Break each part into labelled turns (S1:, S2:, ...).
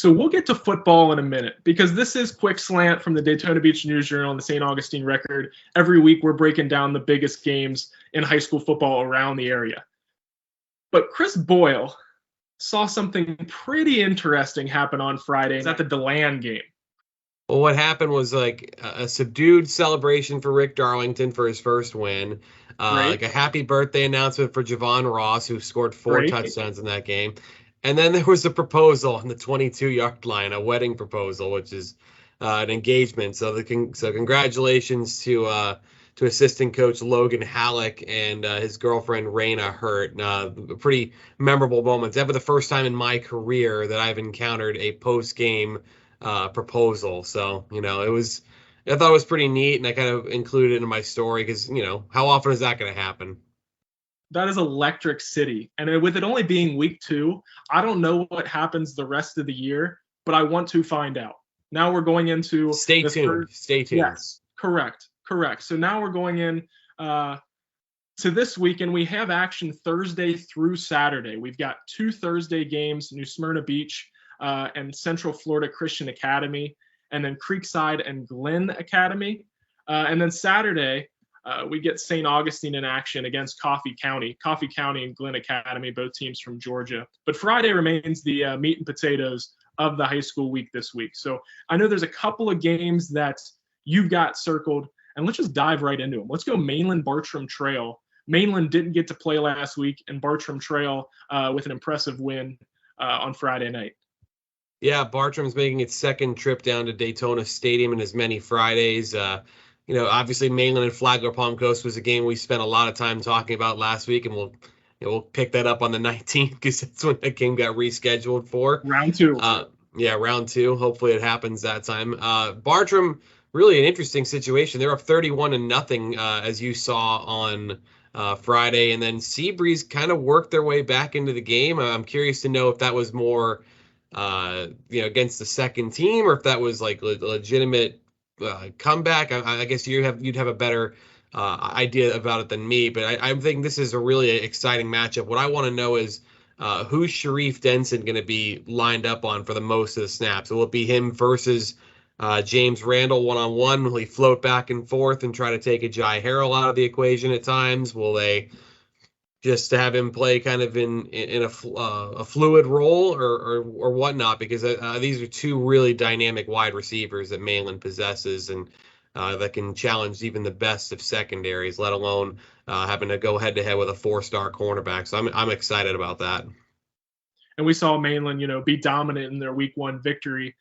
S1: So we'll get to football in a minute because this is Quick Slant from the Daytona Beach News Journal and the St. Augustine Record. Every week we're breaking down the biggest games in high school football around the area. But Chris Boyle saw something pretty interesting happen on Friday at the DeLand game.
S2: Well, what happened was like a subdued celebration for Rick Darlington for his first win. Like a happy birthday announcement for Javon Ross, who scored 4 touchdowns in that game. And then there was a proposal on the 22-yard line, a wedding proposal, which is an engagement. So congratulations to assistant coach Logan Halleck and his girlfriend Raina Hurt. Pretty memorable moments. That was the first time in my career that I've encountered a post-game proposal. So, I thought it was pretty neat, and I kind of included it in my story because, how often is that going to happen?
S1: That is electric city. And with it only being week 2, I don't know what happens the rest of the year, but I want to find out. Now we're going into...
S2: Stay tuned.
S1: Yes, correct. So now we're going in to this week, and we have action Thursday through Saturday. We've got 2 Thursday games, New Smyrna Beach and Central Florida Christian Academy, and then Creekside and Glen Academy. And then Saturday, we get St. Augustine in action against Coffee County and Glen Academy, both teams from Georgia. But Friday remains the meat and potatoes of the high school week this week. So I know there's a couple of games that you've got circled, and let's just dive right into them. Let's go Mainland-Bartram Trail. Mainland didn't get to play last week, and Bartram Trail with an impressive win on Friday night.
S2: Yeah, Bartram's making its second trip down to Daytona Stadium in as many Fridays. Obviously Mainland and Flagler Palm Coast was a game we spent a lot of time talking about last week, and we'll pick that up on the 19th because that's when that game got rescheduled for.
S1: Round 2.
S2: Round 2. Hopefully it happens that time. Bartram, really an interesting situation. They're up 31-0, as you saw on Friday, and then Seabreeze kind of worked their way back into the game. I'm curious to know if that was more against the second team, or if that was like legitimate comeback. I guess you'd have a better idea about it than me, but I think this is a really exciting matchup. What I want to know is who's Sharif Denson going to be lined up on for the most of the snaps? Will it be him versus James Randall one-on-one? Will he float back and forth and try to take a Jai Harrell out of the equation at times? Will they just to have him play kind of in a fluid role or whatnot? Because these are 2 really dynamic wide receivers that Mainland possesses, and that can challenge even the best of secondaries, let alone having to go head-to-head with a 4-star cornerback. So I'm excited about that.
S1: And we saw Mainland, be dominant in their week 1 victory.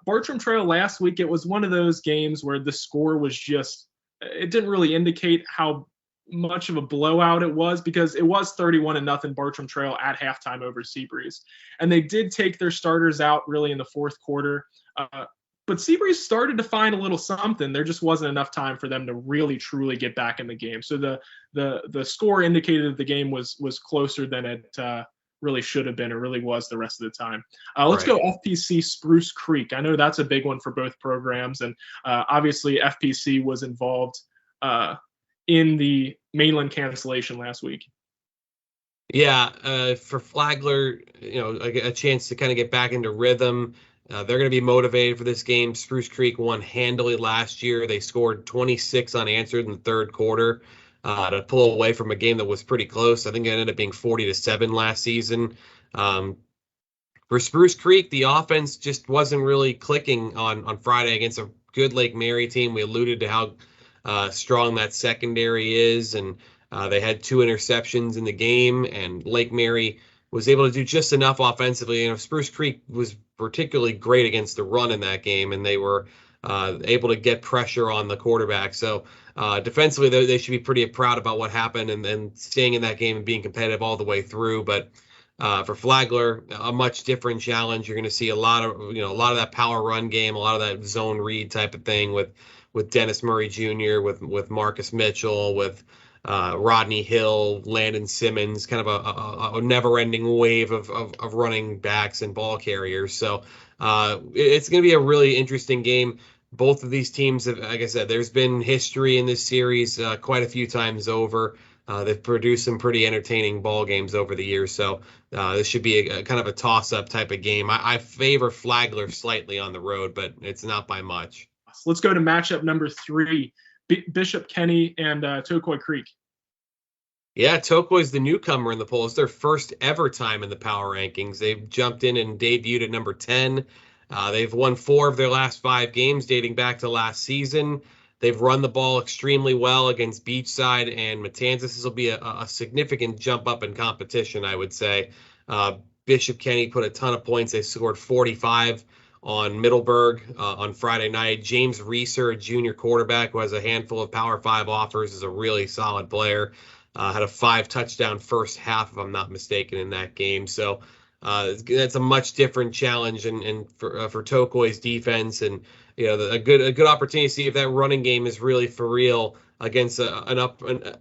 S1: Bartram Trail last week, it was one of those games where the score was it didn't really indicate how much of a blowout it was, because it was 31-0 Bartram Trail at halftime over Seabreeze. And they did take their starters out really in the 4th quarter. But Seabreeze started to find a little something. There just wasn't enough time for them to really, truly get back in the game. So the score indicated that the game was closer than it really should have been, or really was the rest of the time. Let's go FPC Spruce Creek. I know that's a big one for both programs. And obviously FPC was involved in the Mainland cancellation last week.
S2: Yeah, for Flagler, a chance to kind of get back into rhythm. They're going to be motivated for this game. Spruce Creek won handily last year. They scored 26 unanswered in the 3rd quarter to pull away from a game that was pretty close. I think it ended up being 40-7 last season. For Spruce Creek, the offense just wasn't really clicking on Friday against a good Lake Mary team. We alluded to how strong that secondary is, and they had 2 interceptions in the game, and Lake Mary was able to do just enough offensively. Spruce Creek was particularly great against the run in that game, and they were able to get pressure on the quarterback. So defensively, they should be pretty proud about what happened and staying in that game and being competitive all the way through. But for Flagler, a much different challenge. You're going to see a lot of that power run game, a lot of that zone read type of thing with Dennis Murray Jr., with Marcus Mitchell, with Rodney Hill, Landon Simmons, kind of a never-ending wave of running backs and ball carriers. So it's going to be a really interesting game. Both of these teams, like I said, there's been history in this series quite a few times over. They've produced some pretty entertaining ball games over the years, so this should be a kind of a toss-up type of game. I favor Flagler slightly on the road, but it's not by much.
S1: Let's go to matchup number 3, Bishop Kenny and Tocoy Creek.
S2: Yeah, Tokoy's the newcomer in the poll. It's their first ever time in the power rankings. They've jumped in and debuted at number 10. They've won 4 of their last 5 games dating back to last season. They've run the ball extremely well against Beachside and Matanzas. This will be a significant jump up in competition, I would say. Bishop Kenny put a ton of points. They scored 45 on Middleburg on Friday night. James Reeser, a junior quarterback who has a handful of Power 5 offers, is a really solid player. Had a 5-touchdown first half, if I'm not mistaken, in that game. So that's a much different challenge and for Tokoy's defense, and a good opportunity to see if that running game is really for real against an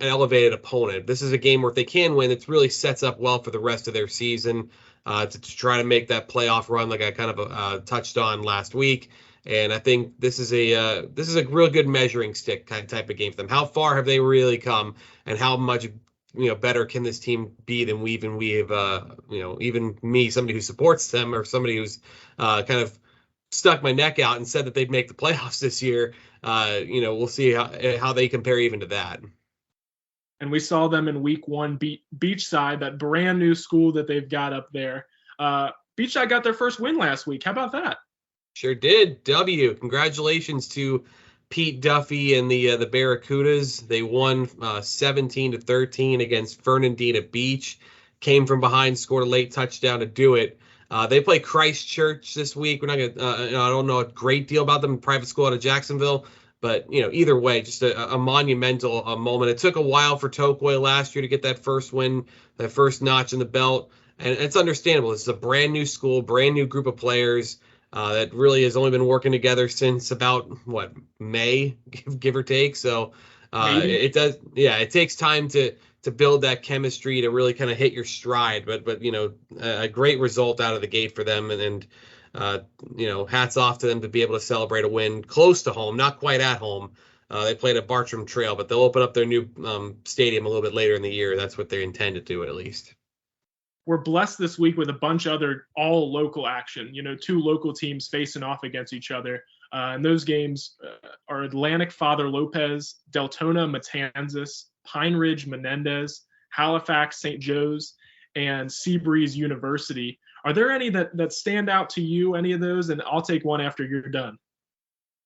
S2: elevated opponent. This is a game where if they can win, it really sets up well for the rest of their season to try to make that playoff run, like I kind of touched on last week. And I think this is a real good measuring stick type of game for them. How far have they really come, and how much better can this team be than we have even me, somebody who supports them or somebody who's kind of stuck my neck out and said that they'd make the playoffs this year. We'll see how they compare even to that.
S1: And we saw them in week 1 beat Beachside, that brand new school that they've got up there. Beachside got their first win last week. How about that?
S2: Sure did. Congratulations to Pete Duffy and the Barracudas. They won 17-13 against Fernandina Beach. Came from behind, scored a late touchdown to do it. They play Christchurch this week. We're not gonna. I don't know a great deal about them. Private school out of Jacksonville, but either way, just a monumental moment. It took a while for Tokoy last year to get that first win, that first notch in the belt, and it's understandable. This is a brand new school, brand new group of players. That really has only been working together since about May, give or take. So it does, yeah. It takes time to build that chemistry to really kind of hit your stride. But a great result out of the gate for them, and hats off to them to be able to celebrate a win close to home, not quite at home. They played at Bartram Trail, but they'll open up their new stadium a little bit later in the year. That's what they intend to do, at least.
S1: We're blessed this week with a bunch of other all local action. 2 local teams facing off against each other. And those games are Atlantic Father Lopez, Daytona Matanzas, Pine Ridge Menendez, Halifax St. Joe's, and Seabreeze University. Are there any that stand out to you, any of those? And I'll take one after you're done.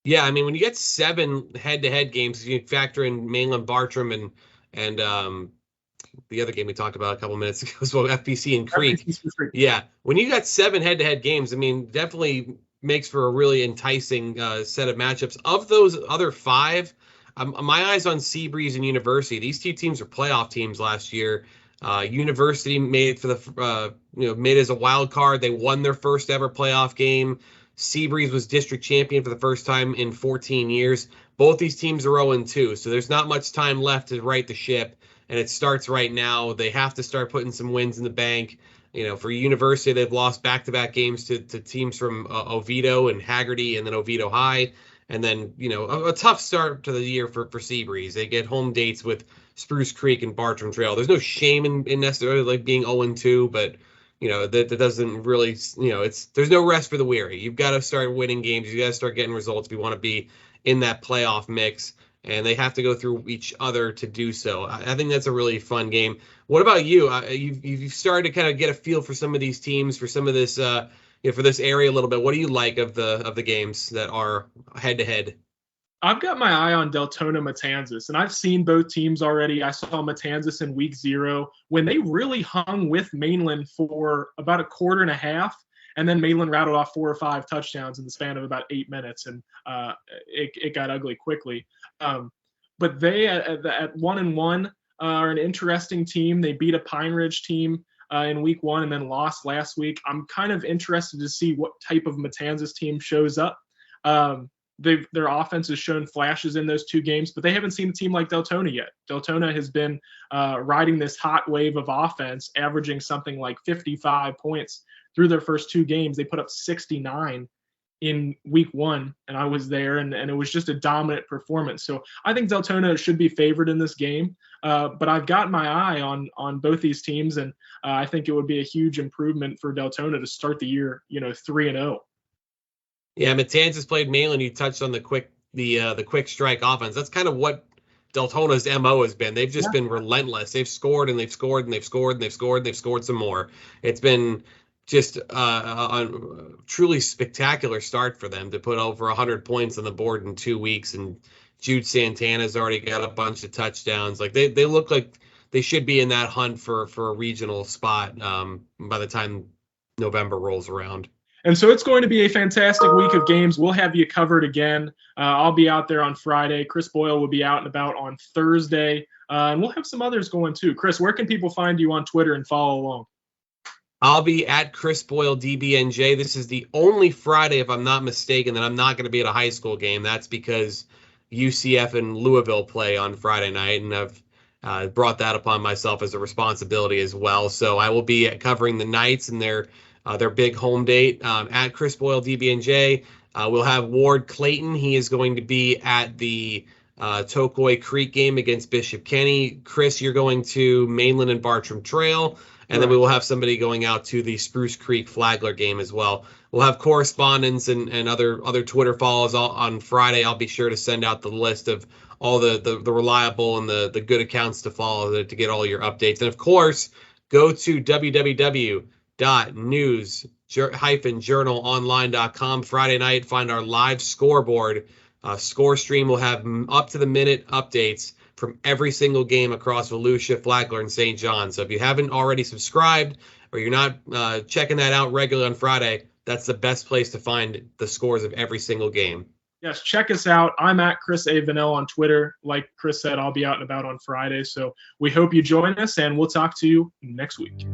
S2: Yeah, I mean, when you get 7 head-to-head games, you factor in Mainland-Bartram and the other game we talked about a couple minutes ago as well, FPC and Creek. Yeah, when you got 7 head-to-head games, I mean, definitely makes for a really enticing set of matchups. Of those other 5, my eyes on Seabreeze and University. These 2 teams are playoff teams last year. University made it for the made it as a wild card. They won their first ever playoff game. Seabreeze was district champion for the first time in 14 years. Both these teams are 0-2, so there's not much time left to right the ship. And it starts right now. They have to start putting some wins in the bank. For University, they've lost back-to-back games to teams from Oviedo and Haggerty, and then Oviedo High. And then, a tough start to the year for Seabreeze. They get home dates with Spruce Creek and Bartram Trail. There's no shame in necessarily like being 0-2, but that doesn't really, there's no rest for the weary. You've got to start winning games. You got to start getting results if you want to be in that playoff mix. And they have to go through each other to do so. I think that's a really fun game. What about you? You've started to kind of get a feel for some of these teams, for some of this, for this area a little bit. What do you like of the games that are head to head?
S1: I've got my eye on Daytona Matanzas, and I've seen both teams already. I saw Matanzas in week 0 when they really hung with Mainland for about a quarter and a half. And then Mainland rattled off 4 or 5 touchdowns in the span of about 8 minutes, and it got ugly quickly. But they at 1-1 are an interesting team. They beat a Pine Ridge team in week 1 and then lost last week. I'm kind of interested to see what type of Matanzas team shows up. Their offense has shown flashes in those 2 games, but they haven't seen a team like Daytona yet. Daytona has been riding this hot wave of offense, averaging something like 55 points through their first 2 games. They put up 69 in week 1, and I was there, and it was just a dominant performance. So I think Daytona should be favored in this game, but I've got my eye on both these teams, and I think it would be a huge improvement for Daytona to start the year 3-0.
S2: Yeah, Matanzas played Mainland. You touched on the quick strike offense. That's kind of what Daytona's MO has been. They've just been relentless. They've scored and they've scored and they've scored and they've scored and they've scored some more. It's been just a truly spectacular start for them to put over 100 points on the board in 2 weeks. And Jude Santana's already got a bunch of touchdowns. Like they look like they should be in that hunt for a regional spot by the time November rolls around.
S1: And so it's going to be a fantastic week of games. We'll have you covered again. I'll be out there on Friday. Chris Boyle will be out and about on Thursday. And we'll have some others going too. Chris, where can people find you on Twitter and follow along?
S2: I'll be at Chris Boyle DBNJ. This is the only Friday, if I'm not mistaken, that I'm not going to be at a high school game. That's because UCF and Louisville play on Friday night, and I've brought that upon myself as a responsibility as well. So I will be covering the Knights and their big home date at Chris Boyle DBNJ. We'll have Ward Clayton. He is going to be at the Tokoi Creek game against Bishop Kenny. Chris, you're going to Mainland and Bartram Trail. And then we will have somebody going out to the Spruce Creek Flagler game as well. We'll have correspondence and other Twitter follows on Friday. I'll be sure to send out the list of all the reliable and the good accounts to follow to get all your updates. And of course, go to www.news-journalonline.com Friday night. Find our live scoreboard. Score stream will have up-to-the-minute updates from every single game across Volusia, Flagler, and St. John. So if you haven't already subscribed or you're not checking that out regularly on Friday, that's the best place to find the scores of every single game.
S1: Yes, check us out. I'm at Chris A. Vinel on Twitter. Like Chris said, I'll be out and about on Friday. So we hope you join us, and we'll talk to you next week.